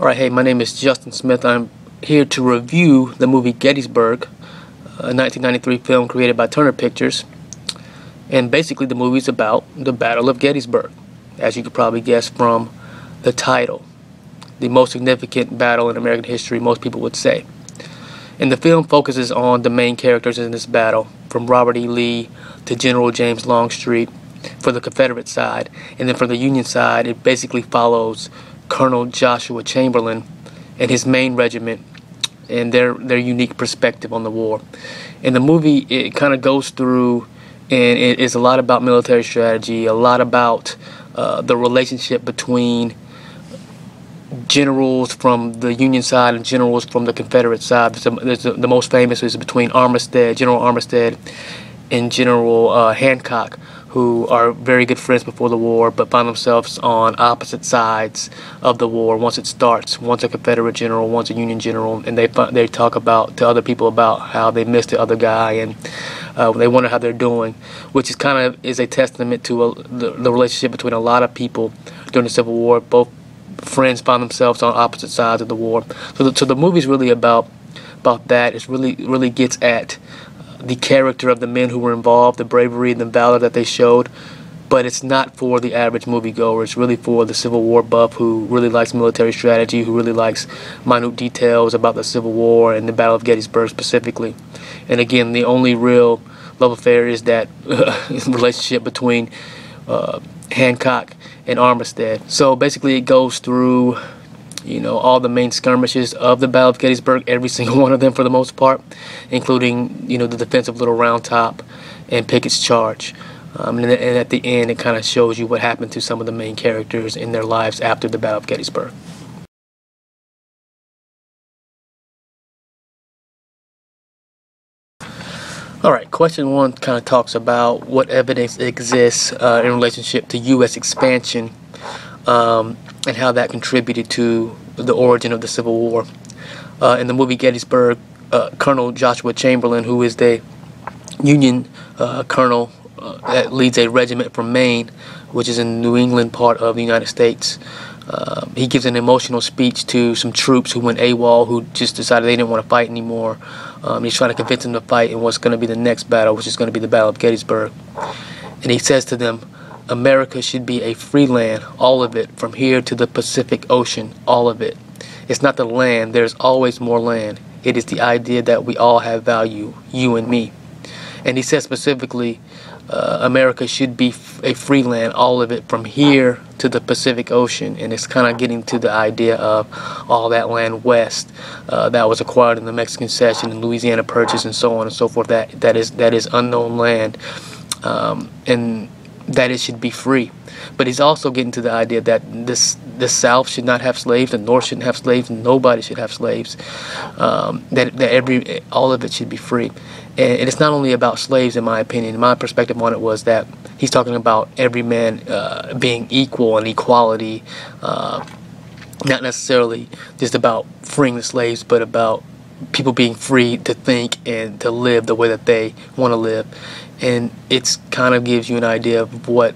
Alright, hey, my name is Justin Smith. I'm here to review the movie Gettysburg, a 1993 film created by Turner Pictures. And basically the movie's about the Battle of Gettysburg, as you could probably guess from the title. The most significant battle in American history, most people would say. And the film focuses on the main characters in this battle, from Robert E. Lee to General James Longstreet for the Confederate side. And then for the Union side, it basically follows Colonel Joshua Chamberlain and his main regiment and their unique perspective on the war. In the movie, it kind of goes through, and it is a lot about military strategy, a lot about the relationship between generals from the Union side and generals from the Confederate side. The most famous is between General Armistead and General Hancock, who are very good friends before the war, but find themselves on opposite sides of the war once it starts. One's a Confederate general, one's a Union general, and they talk about to other people about how they missed the other guy, and they wonder how they're doing, which is kind of a testament to the relationship between a lot of people during the Civil War. Both friends found themselves on opposite sides of the war. So the movie's really about that. It really gets at the character of the men who were involved, the bravery and the valor that they showed, but it's not for the average moviegoer. It's really for the Civil War buff who really likes military strategy, who really likes minute details about the Civil War and the Battle of Gettysburg specifically. And again, the only real love affair is that relationship between Hancock and Armistead. So basically it goes through all the main skirmishes of the Battle of Gettysburg, every single one of them for the most part, including, the defense of Little Round Top and Pickett's Charge. And at the end, it kind of shows you what happened to some of the main characters in their lives after the Battle of Gettysburg. Alright, question one kind of talks about what evidence exists in relationship to U.S. expansion and how that contributed to the origin of the Civil War. In the movie Gettysburg, Colonel Joshua Chamberlain, who is the Union colonel that leads a regiment from Maine, which is in the New England part of the United States, he gives an emotional speech to some troops who went AWOL, who just decided they didn't want to fight anymore. He's trying to convince them to fight in what's going to be the next battle, which is going to be the Battle of Gettysburg. And he says to them, "America should be a free land, all of it, from here to the Pacific Ocean, all of it. It's not the land, there's always more land. It is the idea that we all have value, you and me." And he says specifically, America should be a free land, all of it, from here to the Pacific Ocean. And it's kind of getting to the idea of all that land west that was acquired in the Mexican Cession and Louisiana Purchase and so on and so forth. That is unknown land, and that it should be free. But he's also getting to the idea that the South should not have slaves, the North shouldn't have slaves, nobody should have slaves. That all of it should be free. And it's not only about slaves, in my opinion. My perspective on it was that he's talking about every man being equal and equality, not necessarily just about freeing the slaves, but about people being free to think and to live the way that they want to live. And it's kind of gives you an idea of what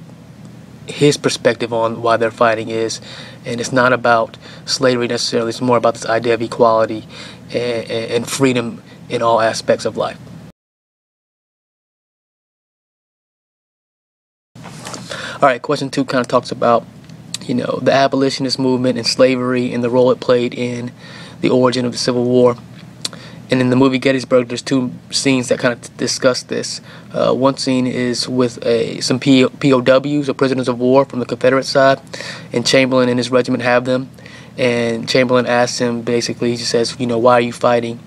his perspective on why they're fighting is. And it's not about slavery necessarily. It's more about this idea of equality and freedom in all aspects of life. Alright, question two kind of talks about, the abolitionist movement and slavery and the role it played in the origin of the Civil War. And in the movie Gettysburg, there's two scenes that kind of discuss this. One scene is with some POWs, or prisoners of war, from the Confederate side, and Chamberlain and his regiment have them. And Chamberlain asks him, basically, he just says, why are you fighting?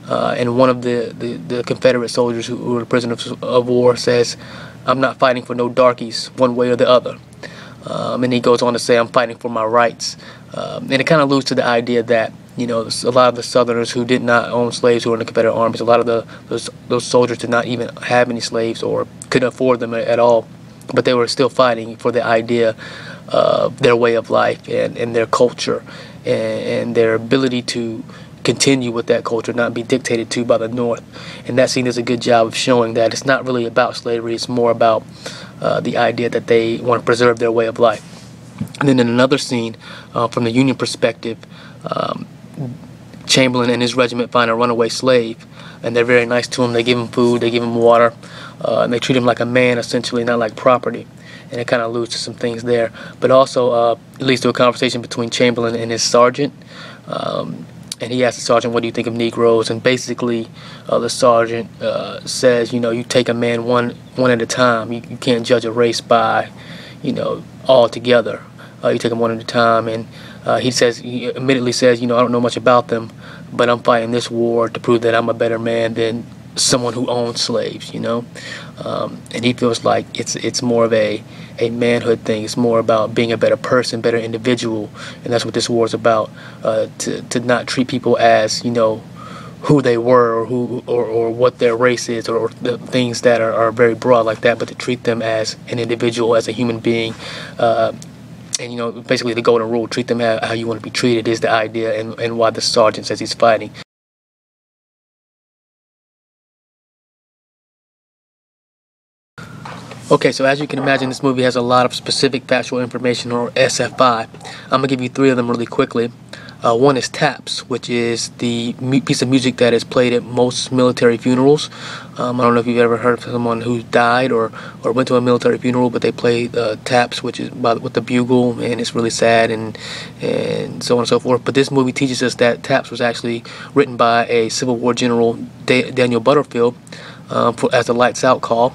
And one of the Confederate soldiers who were prisoners of war says, "I'm not fighting for no darkies, one way or the other." And he goes on to say, "I'm fighting for my rights." And it kind of alludes to the idea that a lot of the Southerners who did not own slaves, who were in the Confederate armies, a lot of those soldiers did not even have any slaves or couldn't afford them at all, but they were still fighting for the idea of their way of life and their culture and their ability to continue with that culture, not be dictated to by the North. And that scene does a good job of showing that it's not really about slavery, it's more about the idea that they want to preserve their way of life. And then in another scene, from the Union perspective, Chamberlain and his regiment find a runaway slave, and they're very nice to him. They give him food, they give him water, and they treat him like a man, essentially, not like property. And it kind of alludes to some things there. But also it leads to a conversation between Chamberlain and his sergeant. And he asks the sergeant, what do you think of Negroes? And basically the sergeant says, you take a man one at a time. You can't judge a race by, all together. You take them one at a time. And he admittedly says, I don't know much about them, but I'm fighting this war to prove that I'm a better man than someone who owns slaves, and he feels like it's more of a manhood thing. It's more about being a better person, better individual, and that's what this war is about. To not treat people as who they were or what their race is or the things that are very broad like that, but to treat them as an individual, as a human being. And basically the golden rule, treat them how you want to be treated, is the idea, and why the sergeant says he's fighting. Okay, so as you can imagine, this movie has a lot of specific factual information, or SFI. I'm going to give you 3 of them really quickly. One is taps, which is the piece of music that is played at most military funerals. I don't know if you've ever heard of someone who died or went to a military funeral, but they play taps, which is with the bugle, and it's really sad and so on and so forth. But this movie teaches us that taps was actually written by a Civil War general, Daniel Butterfield, as a lights out call.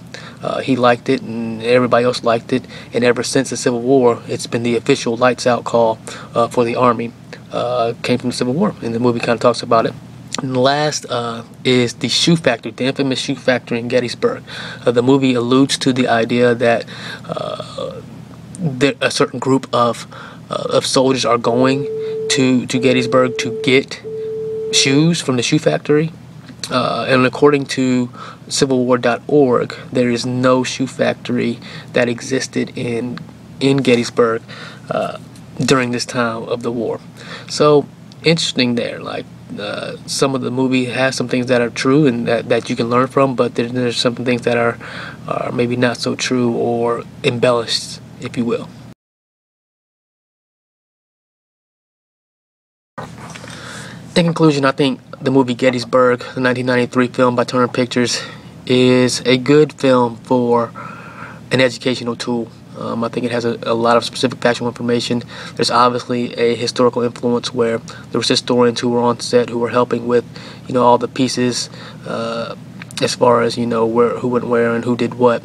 He liked it, and everybody else liked it, and ever since the Civil War, it's been the official lights out call for the Army. Came from the Civil War, and the movie kind of talks about it. And the last is the shoe factory, the infamous shoe factory in Gettysburg. The movie alludes to the idea that a certain group of soldiers are going to Gettysburg to get shoes from the shoe factory. And according to civilwar.org, there is no shoe factory that existed in Gettysburg during this time of the war. So interesting there. Like some of the movie has some things that are true and that you can learn from, but there's some things that are maybe not so true or embellished, if you will. In conclusion, I think the movie Gettysburg, the 1993 film by Turner Pictures, is a good film for an educational tool. I think it has a lot of specific factual information. There's obviously a historical influence where there was historians who were on set who were helping with, all the pieces as far as, who went where and who did what.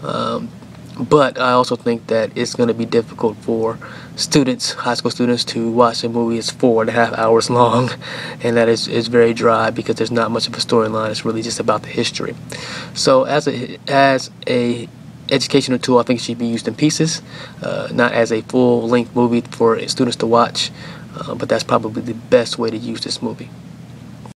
But I also think that it's going to be difficult for students, high school students, to watch a movie. It's 4.5 hours long, and that is very dry because there's not much of a storyline. It's really just about the history. So as a educational tool, I think it should be used in pieces, not as a full-length movie for students to watch. But that's probably the best way to use this movie.